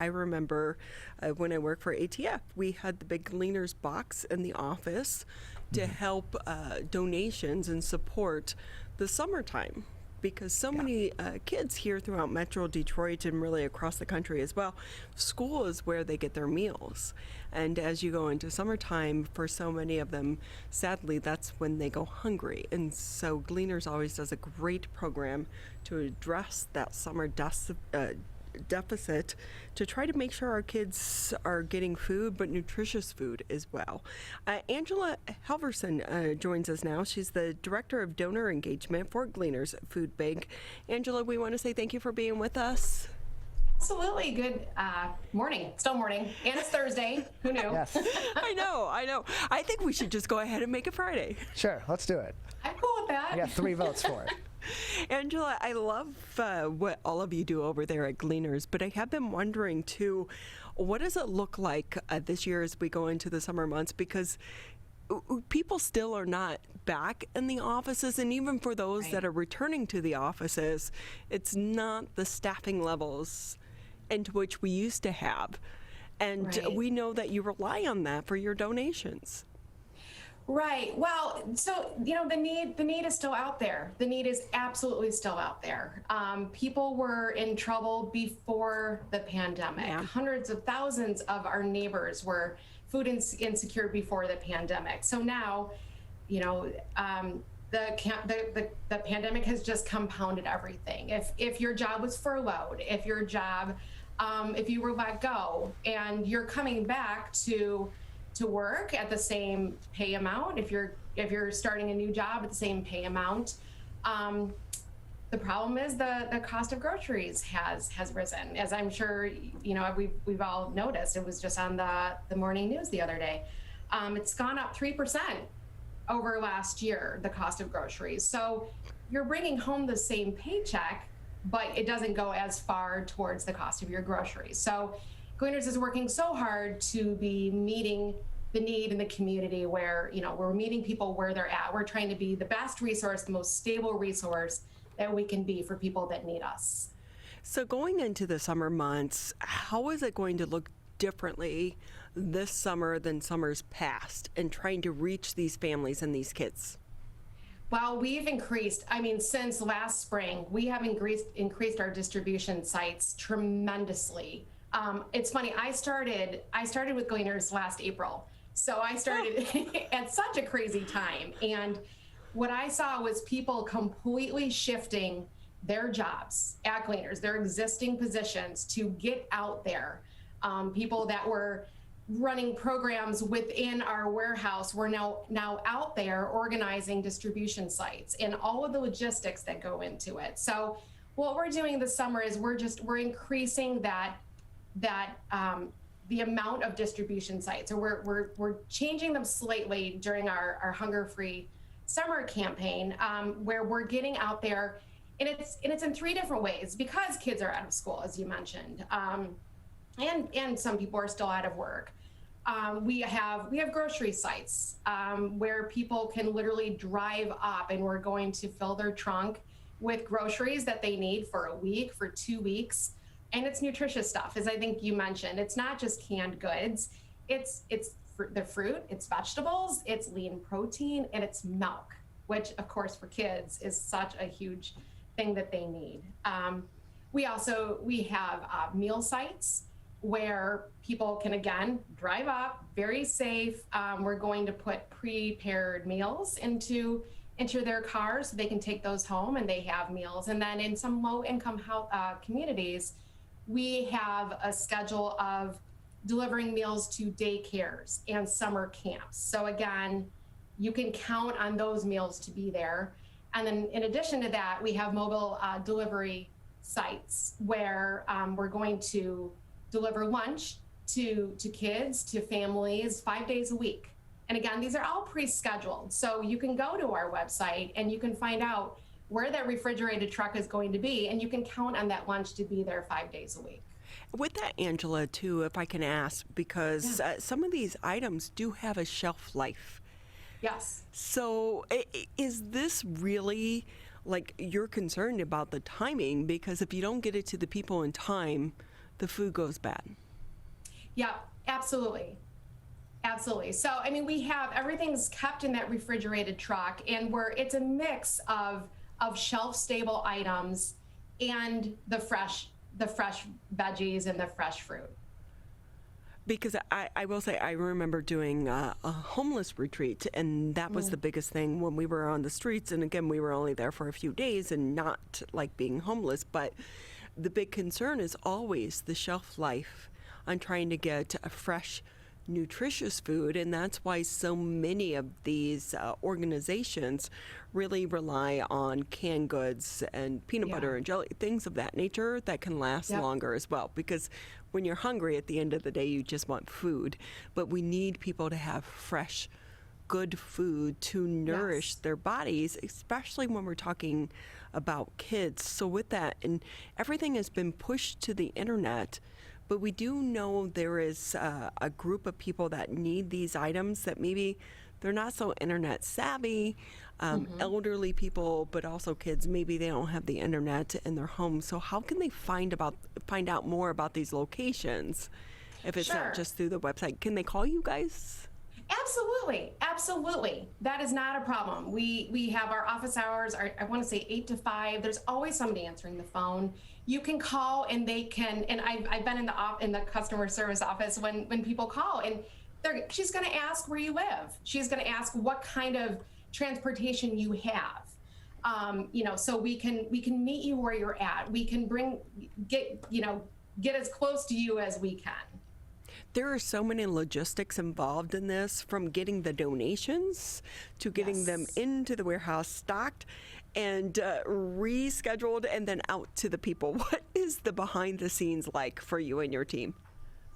I remember when I worked for ATF, we had the big Gleaners box in the office to help donations and support the summertime. Because so many kids here throughout Metro Detroit and really across the country as well, school is where they get their meals. And as you go into summertime, for so many of them, sadly, that's when they go hungry. And so Gleaners always does a great program to address that summer deficit to try to make sure our kids are getting food, but nutritious food as well. Angela Helverson joins us now. She's the Director of Donor Engagement for Gleaners Food Bank. Angela, we want to say thank you for being with us. Absolutely. Good morning. Still morning. And it's Thursday. Who knew? Yes. I know. I think we should just go ahead and make it Friday. Sure, let's do it. I'm cool with that. I got 3 votes for it. Angela, I love what all of you do over there at Gleaners, but I have been wondering too, what does it look like this year as we go into the summer months? Because people still are not back in the offices, and even for those that are returning to the offices, it's not the staffing levels into which we used to have. And we know that you rely on that for your donations. Right. Well, so, the need is still out there. The need is absolutely still out there. People were in trouble before the pandemic. Yeah. Hundreds of thousands of our neighbors were food insecure before the pandemic. So now, the pandemic has just compounded everything. If your job was furloughed, if you were let go and you're coming back to work at the same pay amount, if you're starting a new job at the same pay amount, the problem is the cost of groceries has risen, as I'm sure we've all noticed. It was just on the morning news the other day. It's gone up 3% over last year, the cost of groceries. So you're bringing home the same paycheck, but it doesn't go as far towards the cost of your groceries. So Gleaners is working so hard to be meeting the need in the community where, we're meeting people where they're at. We're trying to be the best resource, the most stable resource that we can be for people that need us. So going into the summer months, how is it going to look differently this summer than summers past in trying to reach these families and these kids? Well, we've increased, since last spring, we have increased our distribution sites tremendously. It's funny, I started with Gleaners last April. So I started at such a crazy time. And what I saw was people completely shifting their jobs at Gleaners, their existing positions, to get out there. People that were running programs within our warehouse were now out there organizing distribution sites and all of the logistics that go into it. So what we're doing this summer is we're increasing the amount of distribution sites. So we're changing them slightly during our Hunger-Free Summer campaign, where we're getting out there, and it's in 3 different ways, because kids are out of school, as you mentioned, and some people are still out of work. We have grocery sites where people can literally drive up, and we're going to fill their trunk with groceries that they need for a week, for 2 weeks. And it's nutritious stuff, as I think you mentioned. It's not just canned goods. It's the fruit, it's vegetables, it's lean protein, and it's milk, which, of course, for kids is such a huge thing that they need. We have meal sites where people can, again, drive up, very safe. We're going to put prepared meals into their cars so they can take those home and they have meals. And then in some low-income communities, we have a schedule of delivering meals to daycares and summer camps. So again, you can count on those meals to be there. And then in addition to that, we have mobile delivery sites where we're going to deliver lunch to kids, to families, 5 days a week. And again, these are all pre-scheduled. So you can go to our website and you can find out where that refrigerated truck is going to be, and you can count on that lunch to be there 5 days a week. With that, Angela, too, if I can ask, because some of these items do have a shelf life. Yes. So is this really, like, you're concerned about the timing? Because if you don't get it to the people in time, the food goes bad. Yeah, absolutely. Absolutely. So, I mean, we have everything's kept in that refrigerated truck, and it's a mix of shelf stable items and the fresh veggies and the fresh fruit. Because I will say, I remember doing a homeless retreat, and that was the biggest thing when we were on the streets. And again, we were only there for a few days and not like being homeless. But the big concern is always the shelf life on trying to get a fresh, nutritious food. And that's why so many of these organizations really rely on canned goods and peanut butter and jelly, things of that nature that can last longer as well. Because when you're hungry at the end of the day, you just want food. But we need people to have fresh, good food to nourish their bodies, especially when we're talking about kids. So with that, and everything has been pushed to the internet, but we do know there is a group of people that need these items that maybe they're not so internet savvy, elderly people, but also kids. Maybe they don't have the internet in their home. So how can they find out more about these locations if it's not just through the website? Can they call you guys? Absolutely. Absolutely. That is not a problem. We have our office hours, I want to say 8 to 5. There's always somebody answering the phone. You can call and they can, and I've been in the customer service office when people call, and she's going to ask where you live. She's going to ask what kind of transportation you have. So we can meet you where you're at. We can get as close to you as we can. There are so many logistics involved in this, from getting the donations to getting them into the warehouse stocked and rescheduled and then out to the people. What is the behind the scenes like for you and your team?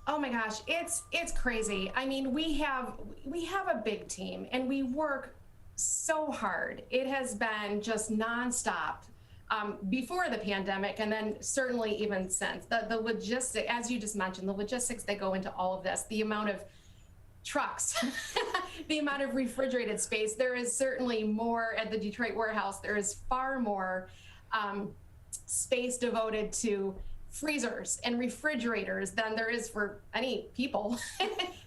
Oh my gosh, it's crazy. I mean, we have a big team and we work so hard. It has been just nonstop. Before the pandemic, and then certainly even since. The logistics, as you just mentioned, the logistics that go into all of this, the amount of trucks, the amount of refrigerated space. There is certainly more at the Detroit warehouse. There is far more space devoted to freezers and refrigerators than there is for any people.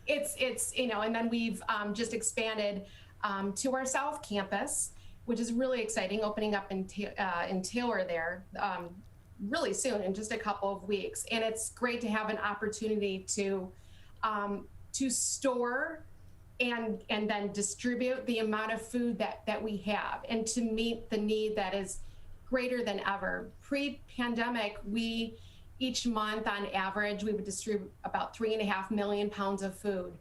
it's and then we've just expanded to our South Campus, which is really exciting, opening up in Taylor there really soon, in just a couple of weeks. And it's great to have an opportunity to store and then distribute the amount of food that we have, and to meet the need that is greater than ever. Pre-pandemic, each month on average, we would distribute about 3.5 million pounds of food.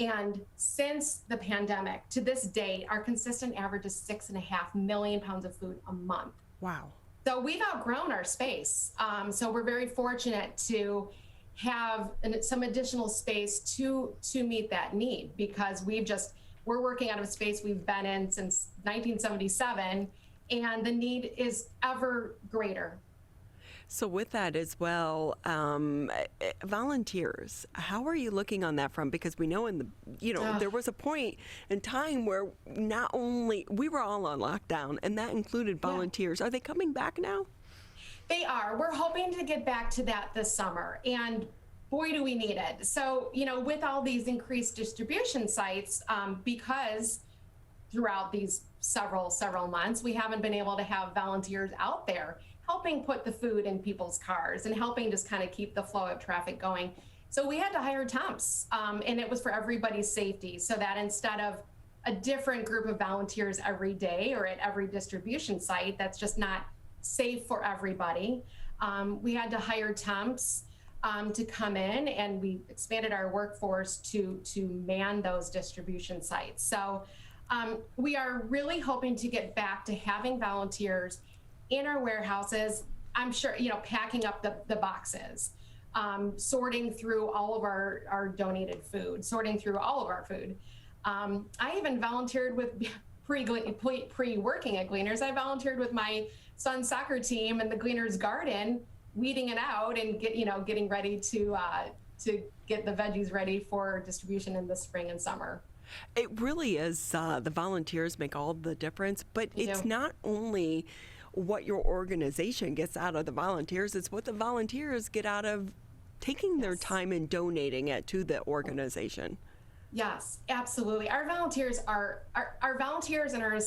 And since the pandemic to this date, our consistent average is 6.5 million pounds of food a month. Wow. So we've outgrown our space. So we're very fortunate to have some additional space to meet that need, because we're working out of a space we've been in since 1977, and the need is ever greater. So with that as well, volunteers, how are you looking on that front? Because we know there was a point in time where not only we were all on lockdown, and that included volunteers. Are they coming back now? They are. We're hoping to get back to that this summer, and boy, do we need it. So, with all these increased distribution sites, because throughout these several months, we haven't been able to have volunteers out there helping put the food in people's cars and helping just kind of keep the flow of traffic going. So we had to hire temps, and it was for everybody's safety, so that instead of a different group of volunteers every day or at every distribution site, that's just not safe for everybody. We had to hire temps to come in, and we expanded our workforce to man those distribution sites. So we are really hoping to get back to having volunteers in our warehouses. I'm sure, packing up the boxes, sorting through all of our donated food, sorting through all of our food. I even volunteered with pre-working at Gleaners. I volunteered with my son's soccer team in the Gleaners garden, weeding it out and getting ready to get the veggies ready for distribution in the spring and summer. It really is. The volunteers make all the difference, but it's not only what your organization gets out of the volunteers, it's what the volunteers get out of taking their Yes. time and donating it to the organization. Yes, absolutely. Our volunteers are our volunteers and our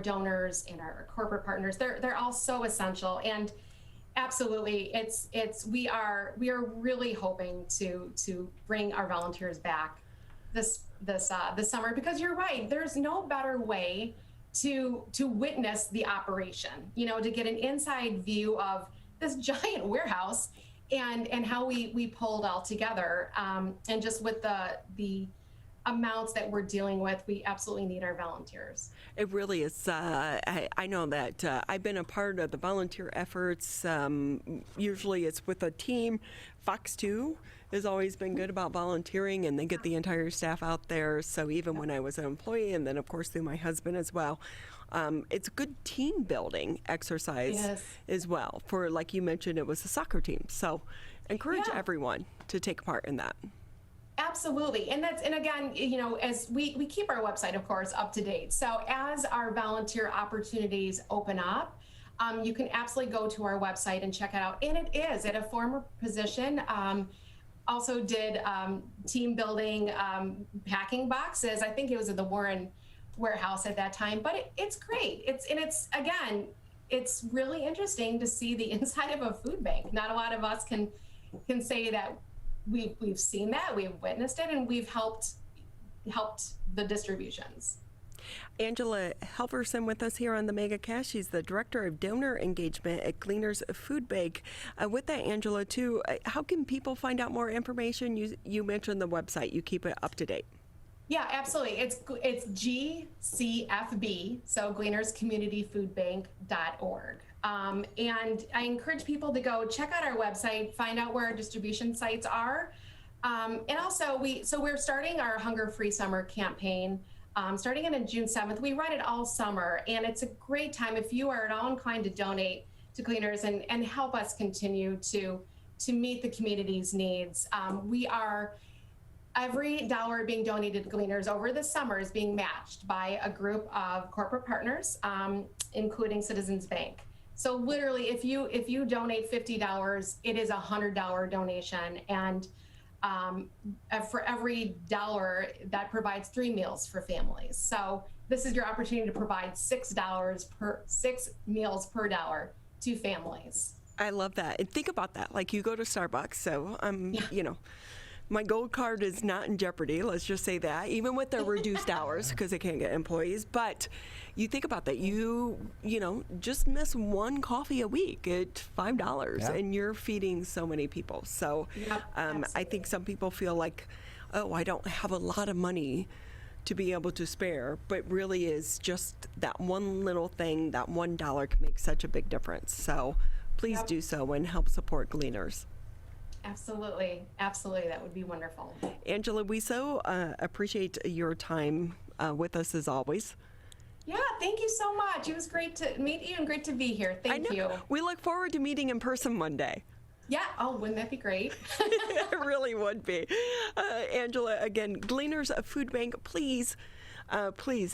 donors and our corporate partners. They're all so essential, and absolutely, we are really hoping to bring our volunteers back this summer, because you're right. There's no better way to witness the operation. To get an inside view of this giant warehouse. And how we pulled all together, and just with the amounts that we're dealing with, we absolutely need our volunteers. It really is. I know that I've been a part of the volunteer efforts. Usually it's with a team. Fox 2 has always been good about volunteering, and they get the entire staff out there. So even when I was an employee, and then of course through my husband as well, it's a good team building exercise Yes. as well. For, like you mentioned, it was a soccer team. So encourage Yeah. everyone to take part in that. Absolutely. And again, as we keep our website, of course, up to date. So as our volunteer opportunities open up, you can absolutely go to our website and check it out. And it is at a former position. Also did team building, packing boxes. I think it was at the Warren warehouse at that time, but it's great. It's really interesting to see the inside of a food bank. Not a lot of us can say that we've seen that, we've witnessed it, and we've helped the distributions. Angela Helverson with us here on the Mega Cash. She's the Director of Donor Engagement at Gleaners Food Bank. With that, Angela, too, how can people find out more information? You mentioned the website. You keep it up to date. Yeah, absolutely. It's GCFB, so GleanersCommunityFoodBank.org. And I encourage people to go check out our website, find out where our distribution sites are. And also, we're starting our Hunger Free Summer campaign, starting on June 7th. We run it all summer, and it's a great time if you are at all inclined to donate to Gleaners and help us continue to meet the community's needs. Every dollar being donated to Gleaners over the summer is being matched by a group of corporate partners, including Citizens Bank. So literally, if you donate $50, it is a $100 donation, and for every dollar, that provides 3 meals for families. So this is your opportunity to provide six meals per dollar to families. I love that. And think about that. Like, you go to Starbucks, so my gold card is not in jeopardy, let's just say that, even with their reduced hours because they can't get employees. But you think about that, you just miss one coffee a week at $5, and you're feeding so many people. So I think some people feel like, oh, I don't have a lot of money to be able to spare, but really is just that one little thing, that $1 can make such a big difference. So please do so and help support Gleaners. Absolutely. Absolutely. That would be wonderful. Angela, we so appreciate your time with us as always. Yeah, thank you so much. It was great to meet you and great to be here. Thank you. We look forward to meeting in person one day. Yeah. Oh, wouldn't that be great? It really would be. Angela, again, Gleaners Food Bank, please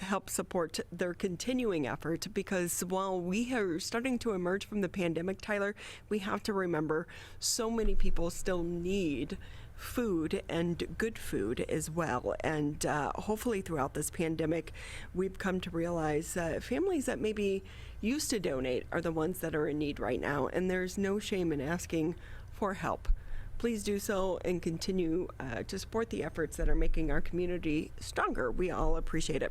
help support their continuing effort, because while we are starting to emerge from the pandemic, Tyler, we have to remember so many people still need food, and good food as well. And hopefully throughout this pandemic, we've come to realize families that maybe used to donate are the ones that are in need right now. And there's no shame in asking for help. Please do so and continue to support the efforts that are making our community stronger. We all appreciate it.